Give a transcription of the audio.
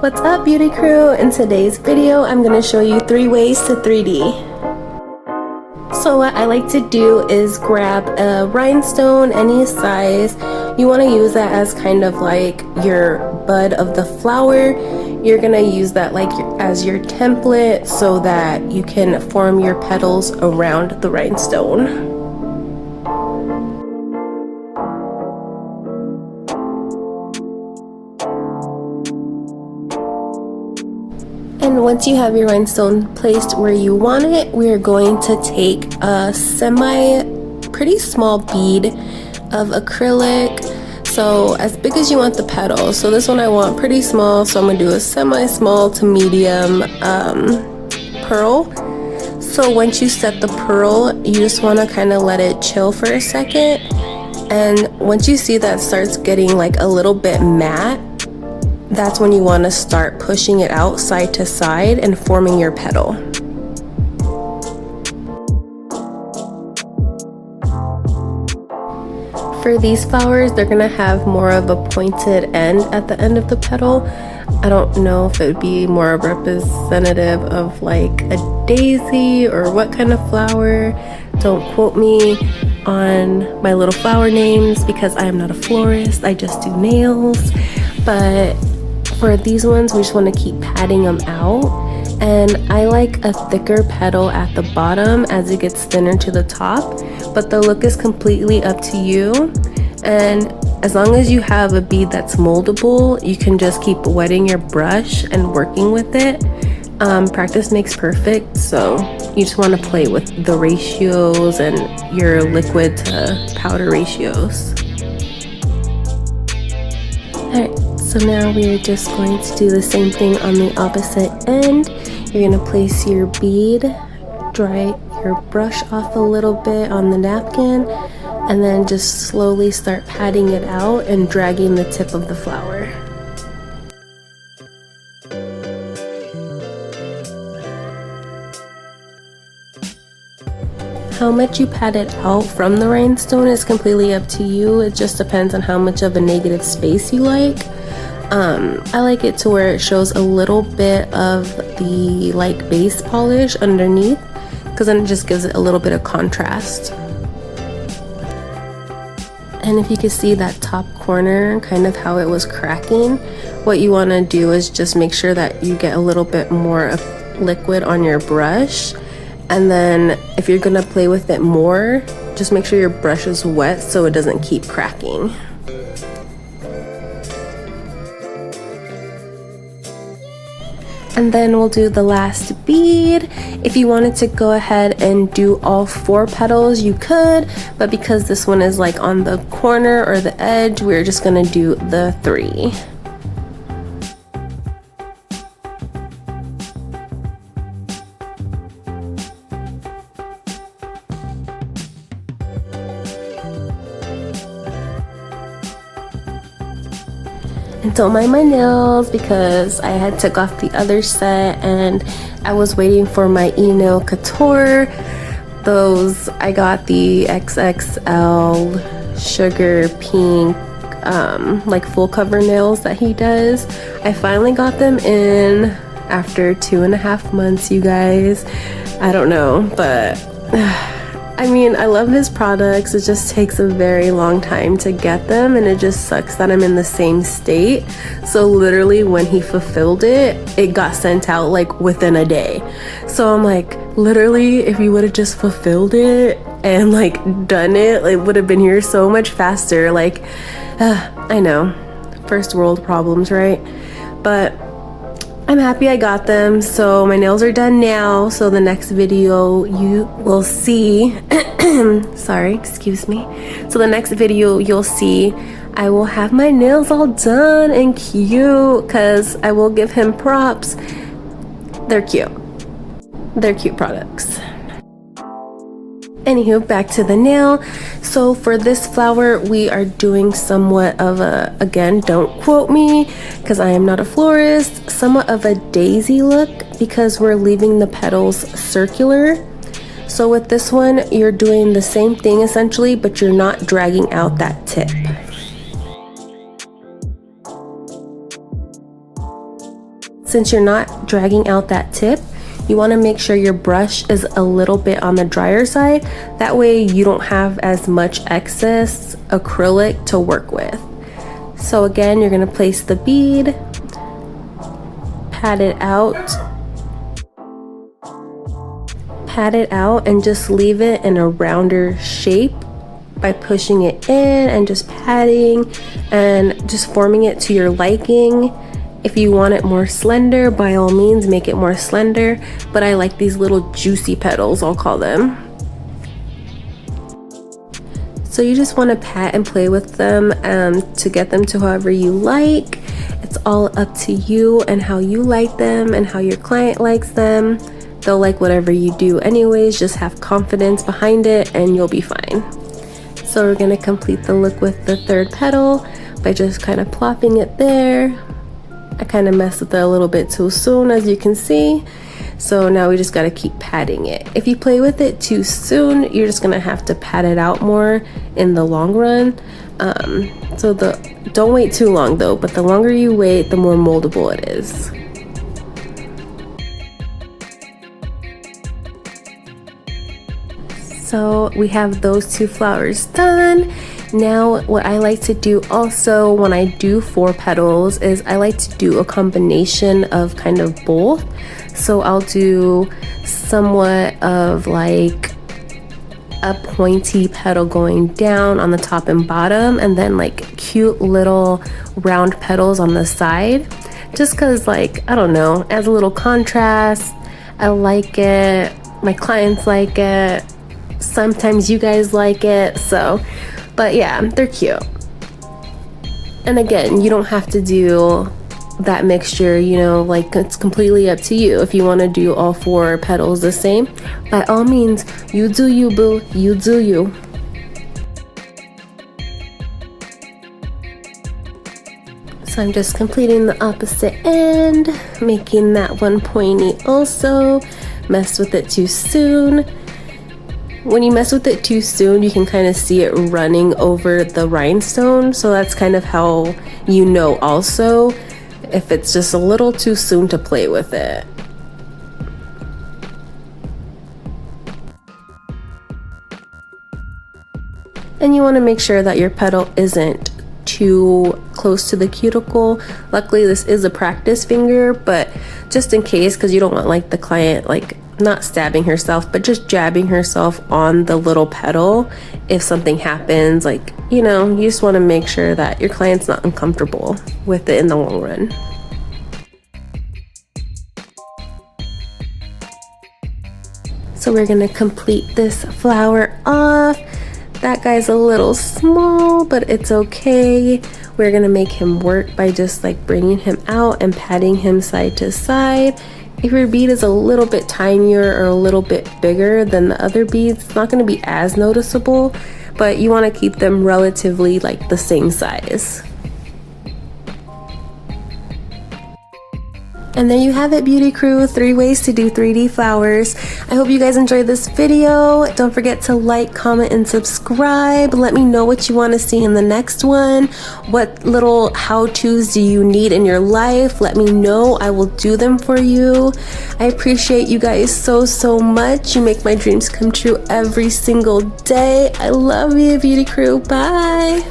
What's up, beauty crew? In today's video, I'm going to show you 3 ways to 3D. So what I like to do is grab a rhinestone, any size. You want to use that as kind of like your bud of the flower. You're going to use that like as your template so that you can form your petals around the rhinestone. And once you have your rhinestone placed where you want it, we are going to take a pretty small bead of acrylic. So as big as you want the petal. So this one I want pretty small, so I'm going to do a semi-small to medium pearl. So once you set the pearl, you just want to kind of let it chill for a second. And once you see that starts getting like a little bit matte, that's when you want to start pushing it out side to side and forming your petal. For these flowers, they're going to have more of a pointed end at the end of the petal. I don't know if it would be more representative of like a daisy or what kind of flower. Don't quote me on my little flower names because I am not a florist. I just do nails. But for these ones, we just want to keep patting them out, and I like a thicker petal at the bottom as it gets thinner to the top, but the look is completely up to you. And as long as you have a bead that's moldable, you can just keep wetting your brush and working with it. Practice makes perfect, so you just want to play with the ratios and your liquid to powder ratios. Alright, so now we are just going to do the same thing on the opposite end. You're going to place your bead, dry your brush off a little bit on the napkin, and then just slowly start patting it out and dragging the tip of the flower. How much you pat it out from the rhinestone is completely up to you. It just depends on how much of a negative space you like. I like it to where it shows a little bit of the like base polish underneath, because then it just gives it a little bit of contrast. And if you can see that top corner, kind of how it was cracking, what you want to do is just make sure that you get a little bit more of liquid on your brush. And then if you're gonna play with it more, just make sure your brush is wet so it doesn't keep cracking. And then we'll do the last bead. If you wanted to go ahead and do all 4 petals, you could, but because this one is like on the corner or the edge, we're just gonna do the 3. And don't mind my nails because I had took off the other set and I was waiting for my e-nail couture. Those, I got the XXL sugar pink like full cover nails that he does. I finally got them in after 2.5 months, you guys. I don't know, but I mean, I love his products. It just takes a very long time to get them, and it just sucks that I'm in the same state. So literally when he fulfilled it, it got sent out like within a day. So I'm like, literally, if you would have just fulfilled it and like done it, it would have been here so much faster. Like, I know, first world problems, right? But I'm happy I got them. So my nails are done now, so the next video you will see sorry, excuse me. So the next video you'll see I will have my nails all done and cute, because I will give him props. They're cute. They're cute products. Anywho, back to the nail. So for this flower, we are doing somewhat of a, again, don't quote me because I am not a florist, somewhat of a daisy look because we're leaving the petals circular. So with this one, you're doing the same thing essentially, but you're not dragging out that tip. since you're not dragging out that tip, you want to make sure your brush is a little bit on the drier side. That way you don't have as much excess acrylic to work with. So again, you're going to place the bead, pat it out, and just leave it in a rounder shape by pushing it in and just patting and just forming it to your liking. If you want it more slender, by all means make it more slender, but I like these little juicy petals, I'll call them. So you just want to pat and play with them to get them to however you like. It's all up to you and how you like them and how your client likes them. They'll like whatever you do anyways, just have confidence behind it and you'll be fine. So we're going to complete the look with the third petal by just kind of plopping it there. I kind of messed with it a little bit too soon, as you can see. So now we just got to keep patting it. If you play with it too soon, you're just going to have to pat it out more in the long run. Don't wait too long though, but the longer you wait, the more moldable it is. So we have those two flowers done. Now what I like to do also when I do 4 petals is I like to do a combination of kind of both. So I'll do somewhat of like a pointy petal going down on the top and bottom, and then like cute little round petals on the side, just because, like, I don't know, adds a little contrast. I like it, my clients like it, sometimes you guys like it. So but yeah, they're cute. And again, you don't have to do that mixture, you know, like it's completely up to you. If you want to do all 4 petals the same, by all means, you do you, boo, you do you. So I'm just completing the opposite end, making that one pointy also. Messed with it too soon. When you mess with it too soon, you can kind of see it running over the rhinestone. So that's kind of how you know also if it's just a little too soon to play with it. And you want to make sure that your petal isn't too close to the cuticle. Luckily this is a practice finger, but just in case, because you don't want like the client like not stabbing herself, but just jabbing herself on the little petal if something happens, like, you know, you just want to make sure that your client's not uncomfortable with it in the long run. So we're gonna complete this flower off. That guy's a little small, but it's okay. We're gonna make him work by just like bringing him out and patting him side to side. If your bead is a little bit tinier or a little bit bigger than the other beads, it's not going to be as noticeable, but you want to keep them relatively like the same size. And there you have it, beauty crew, 3 ways to do 3D flowers. I hope you guys enjoyed this video. Don't forget to like, comment, and subscribe. Let me know what you want to see in the next one. What little how-tos do you need in your life? Let me know. I will do them for you. I appreciate you guys so much. You make my dreams come true every single day. I love you, beauty crew. Bye.